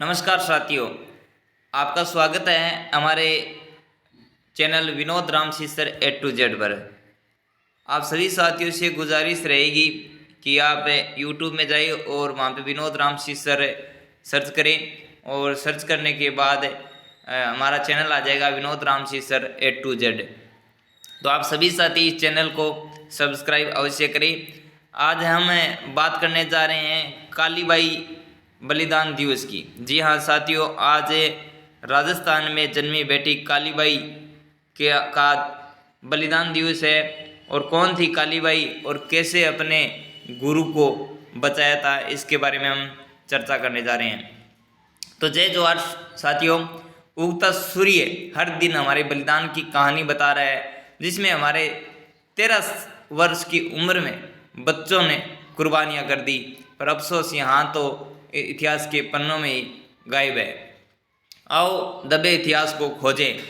नमस्कार साथियों, आपका स्वागत है हमारे channel Vinod Ramsi sir A to Z पर। आप सभी साथियों से गुजारिश रहेगी कि आप YouTube में जाइए और वहाँ पे विनोद रामसी सर सर्च करें और सर्च करने के बाद हमारा चैनल आ जाएगा Vinod Ramsi sir A to Z। तो आप सभी साथी इस चैनल को सब्सक्राइब अवश्य करें। आज हम बात करने जा रहे हैं कालीबाई बलिदान दिवस की। जी हाँ साथियों, आज राजस्थान में जन्मी बेटी कालीबाई का बलिदान दिवस है। और कौन थी कालीबाई और कैसे अपने गुरु को बचाया था, इसके बारे में हम चर्चा करने जा रहे हैं। तो जय जोहार साथियों, उगता सूर्य हर दिन हमारे बलिदान की कहानी बता रहा है, जिसमें हमारे 13 वर्ष की उम्र में बच्चों ने कुर्बानियाँ कर दी। पर अफसोस यहाँ तो इतिहास के पन्नों में ही गायब है। आओ दबे इतिहास को खोजें।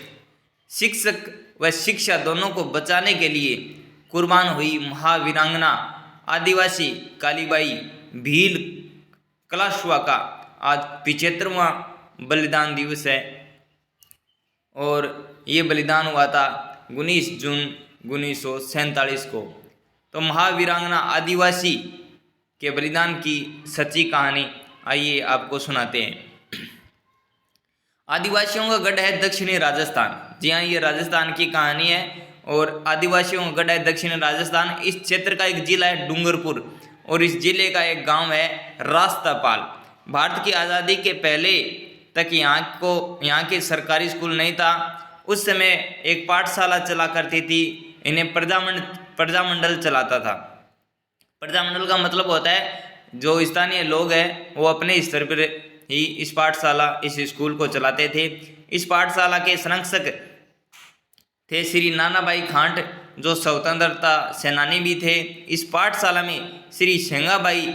शिक्षक व शिक्षा दोनों को बचाने के लिए कुर्बान हुई महावीरांगना आदिवासी कालीबाई भील कलाशवा का आज 75वां बलिदान दिवस है। और ये बलिदान हुआ था 19 जून 1947 को। तो महावीरांगना आदिवासी के बलिदान की सच्ची कहानी आइए आपको सुनाते हैं। आदिवासियों का गढ़ है दक्षिणी राजस्थान। जी हाँ, ये राजस्थान की कहानी है और आदिवासियों का गढ़ है दक्षिणी राजस्थान। इस क्षेत्र का एक जिला है डूंगरपुर और इस जिले का एक गांव है रास्तापाल। भारत की आज़ादी के पहले तक यहाँ के सरकारी स्कूल नहीं था। उस समय एक पाठशाला चला करती थी, इन्हें प्रजामंडल चलाता था। प्रजामंडल का मतलब होता है जो स्थानीय लोग हैं वो अपने स्तर पर ही इस पाठशाला इस स्कूल को चलाते थे। इस पाठशाला के संरक्षक थे श्री नानाभाई खांट, जो स्वतंत्रता सेनानी भी थे। इस पाठशाला में श्री सेंगाबाई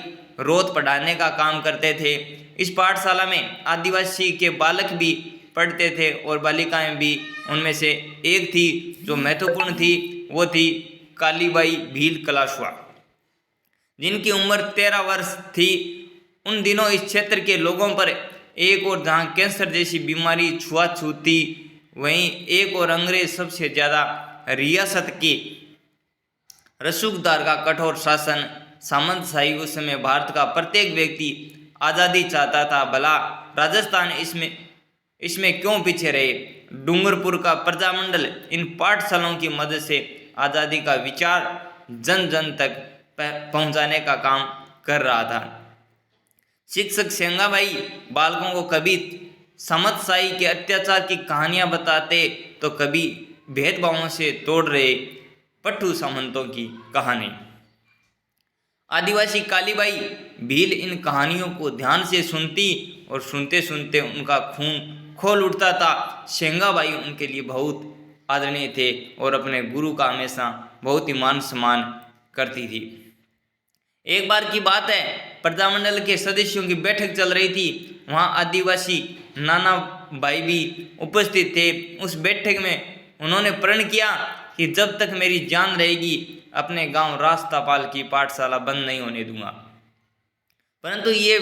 रोत पढ़ाने का काम करते थे। इस पाठशाला में आदिवासी के बालक भी पढ़ते थे और बालिकाएं भी। उनमें से एक थी जो महत्वपूर्ण थी, वो थी कालीबाई भील कलाशवा, जिनकी उम्र 13 वर्ष थी। उन दिनों इस क्षेत्र के लोगों पर एक और जहाँ कैंसर जैसी बीमारी छुआछूत थी, वहीं एक और अंग्रेज सबसे ज़्यादा रियासत के रसूखदार का कठोर शासन सामंतशाही। उस समय भारत का प्रत्येक व्यक्ति आज़ादी चाहता था, भला राजस्थान इसमें क्यों पीछे रहे। डूंगरपुर का प्रजामंडल इन पाठशालाओं की मदद से आज़ादी का विचार जन जन तक पहुंचाने का काम कर रहा था। शिक्षक सेंगाबाई बालकों को कभी सामंतशाही के अत्याचार की कहानियां बताते तो कभी भेदभावों से तोड़ रहे पट्टू सामंतों की कहानी। आदिवासी कालीबाई भील इन कहानियों को ध्यान से सुनती और सुनते सुनते उनका खून खोल उठता था। सेंगाबाई उनके लिए बहुत आदरणीय थे और अपने गुरु का हमेशा बहुत ही मान सम्मान करती थी। एक बार की बात है, प्रजामंडल के सदस्यों की बैठक चल रही थी। वहाँ आदिवासी नाना भाई भी उपस्थित थे। उस बैठक में उन्होंने प्रण किया कि जब तक मेरी जान रहेगी अपने गांव रास्तापाल की पाठशाला बंद नहीं होने दूंगा। परंतु ये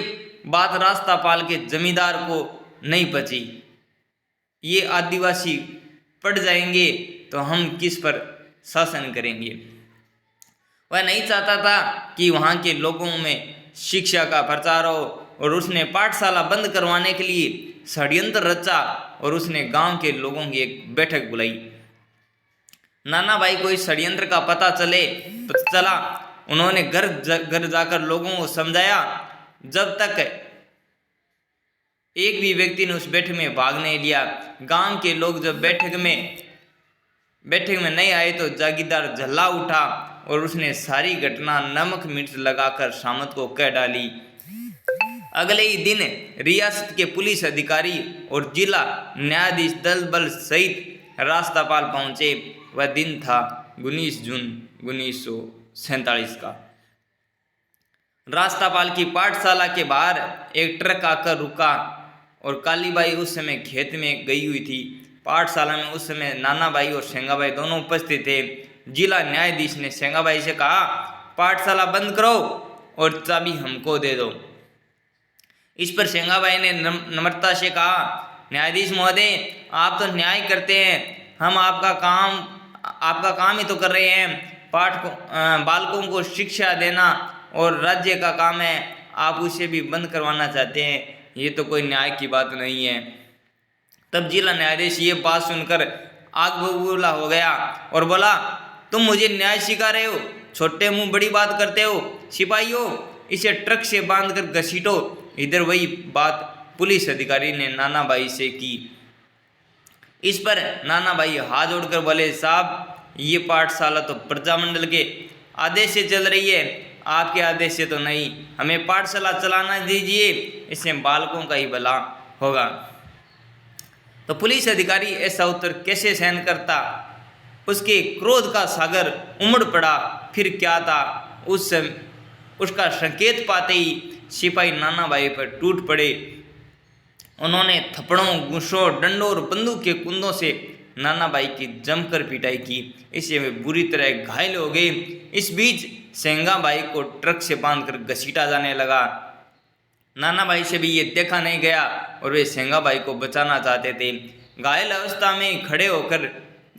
बात रास्तापाल के जमींदार को नहीं पची। ये आदिवासी पड़ जाएंगे तो हम किस पर शासन करेंगे। वह नहीं चाहता था कि वहाँ के लोगों में शिक्षा का प्रचार हो और उसने पाठशाला बंद करवाने के लिए षड्यंत्र रचा और उसने गांव के लोगों की एक बैठक बुलाई। नाना भाई को इस षड्यंत्र का पता चला। उन्होंने घर जाकर लोगों को समझाया। जब तक एक भी व्यक्ति ने उस बैठक में भाग नहीं लिया। गांव के लोग जब बैठक में नहीं आए तो जागीरदार झल्ला उठा और उसने सारी घटना नमक मिर्च लगाकर सामंत को कह डाली। अगले ही दिन रियासत के पुलिस अधिकारी और जिला न्यायाधीश दल बल सहित रास्तापाल पहुंचे। वह दिन था 19 जून 1947 का। रास्तापाल की पाठशाला के बाहर एक ट्रक आकर रुका और कालीबाई उस समय खेत में गई हुई थी। पाठशाला में उस समय नानाभाई और सेंगाबाई दोनों उपस्थित थे। जिला न्यायाधीश ने सेंगाबाई से कहा, पाठशाला बंद करो और चाबी हमको दे दो। इस पर सेंगाबाई ने नम्रता से कहा, न्यायाधीश महोदय, आप तो न्याय करते हैं, हम आपका काम ही तो कर रहे हैं। बालकों को शिक्षा देना और राज्य का काम है, आप उसे भी बंद करवाना चाहते हैं, ये तो कोई न्याय की बात नहीं है। तब जिला न्यायाधीश ये बात सुनकर आग बबूला हो गया और बोला, तुम मुझे न्याय सिखा रहे हो, छोटे मुंह बड़ी बात करते हो। सिपाहियों, इसे ट्रक से बांधकर घसीटो। इधर वही बात पुलिस अधिकारी ने नानाबाई से की। इस पर नानाबाई हाथ जोड़कर बोले, साहब, ये पाठशाला तो प्रजामंडल के आदेश से चल रही है, आपके आदेश से तो नहीं। हमें पाठशाला चलाना दीजिए, इससे बालकों का ही भला होगा। तो पुलिस अधिकारी ऐसा उत्तर कैसे सहन करता? उसके क्रोध का सागर उमड़ पड़ा। फिर क्या था, उसका संकेत पाते ही सिपाही नानाबाई पर टूट पड़े। उन्होंने थप्पड़ों, गुस्सों, डंडों और बंदूक के कुंदों से नानाबाई की जमकर पिटाई की। इससे वे बुरी तरह घायल हो गए। इस बीच सेंगाबाई को ट्रक से बांधकर घसीटा जाने लगा। नानाबाई से भी ये देखा नहीं गया और वे सेंगाबाई को बचाना चाहते थे। घायल अवस्था में खड़े होकर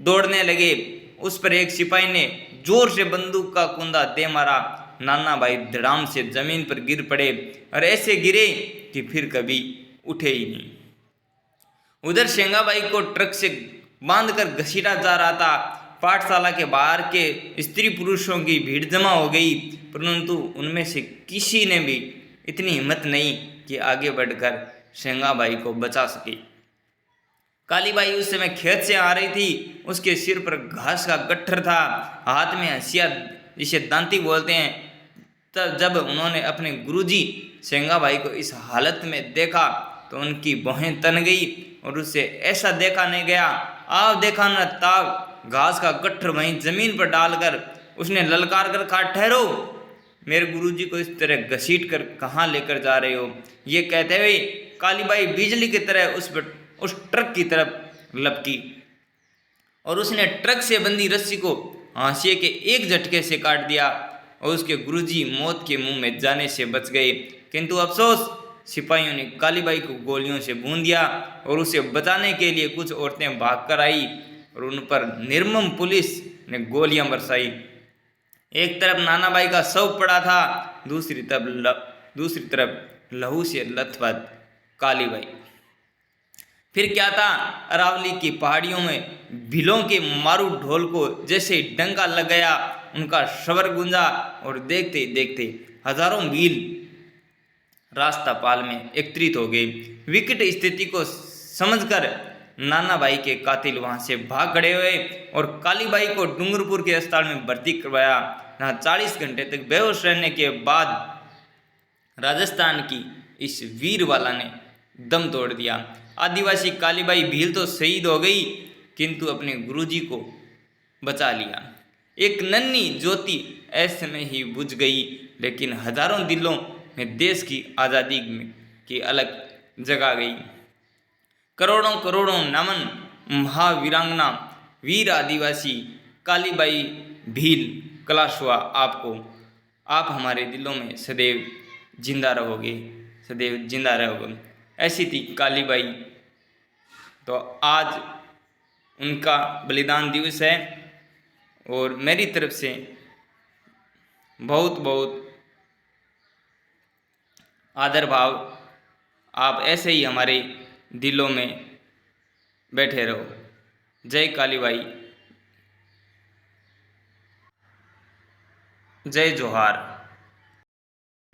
दौड़ने लगे। उस पर एक सिपाही ने जोर से बंदूक का कुंदा दे मारा। नानाबाई धड़ाम से जमीन पर गिर पड़े और ऐसे गिरे कि फिर कभी उठे ही नहीं। उधर सेंगाबाई को ट्रक से बांधकर घसीटा जा रहा था। पाठशाला के बाहर के स्त्री पुरुषों की भीड़ जमा हो गई, परंतु उनमें से किसी ने भी इतनी हिम्मत नहीं कि आगे बढ़कर सेंगाबाई को बचा सके। कालीबाई उस समय खेत से आ रही थी। उसके सिर पर घास का गट्ठर था, हाथ में हंसिया, जिसे दांती बोलते हैं। तब जब उन्होंने अपने गुरुजी सेंगाबाई को इस हालत में देखा तो उनकी भौहें तन गई और उससे ऐसा देखा नहीं गया। आप देखा न ताब, घास का गट्ठर वहीं जमीन पर डालकर उसने ललकार कर कहा, ठहरो, मेरे गुरुजी को इस तरह घसीट कर कहाँ लेकर जा रहे हो? ये कहते हुए कालीबाई बिजली की तरह उस ट्रक की तरफ लपकी और उसने ट्रक से बंधी रस्सी को हाशिए के एक झटके से काट दिया और उसके गुरुजी मौत के मुंह में जाने से बच गए। किंतु अफसोस, सिपाहियों ने कालीबाई को गोलियों से भून दिया और उसे बचाने के लिए कुछ औरतें भागकर आई और उन पर निर्मम पुलिस ने गोलियां बरसाई। एक तरफ नानाबाई का शव पड़ा था, दूसरी तरफ लहू से लथपथ कालीबाई। फिर क्या था, अरावली की पहाड़ियों में भीलों के मारू ढोल को जैसे डंका लग गया, उनका शवर गूंजा और देखते देखते हजारों मील रास्ता पाल में एकत्रित हो गए। विकट स्थिति को समझकर नानाबाई के कातिल वहां से भाग खड़े हुए और कालीबाई को डूंगरपुर के अस्पताल में भर्ती करवाया। यहाँ 40 घंटे तक बेहोश रहने के बाद राजस्थान की इस वीरवाला ने दम तोड़ दिया। आदिवासी कालीबाई भील तो शहीद हो गई, किंतु अपने गुरुजी को बचा लिया। एक नन्ही ज्योति ऐसे में ही बुझ गई, लेकिन हजारों दिलों में देश की आज़ादी की अलग जगा गई। करोड़ों करोड़ों नमन महावीरांगना वीर आदिवासी कालीबाई भील कलाशवा आपको। आप हमारे दिलों में सदैव जिंदा रहोगे, सदैव जिंदा रहोगे। ऐसी थी कालीबाई। तो आज उनका बलिदान दिवस है और मेरी तरफ से बहुत बहुत आदर भाव। आप ऐसे ही हमारे दिलों में बैठे रहो। जय कालीबाई, जय जोहार।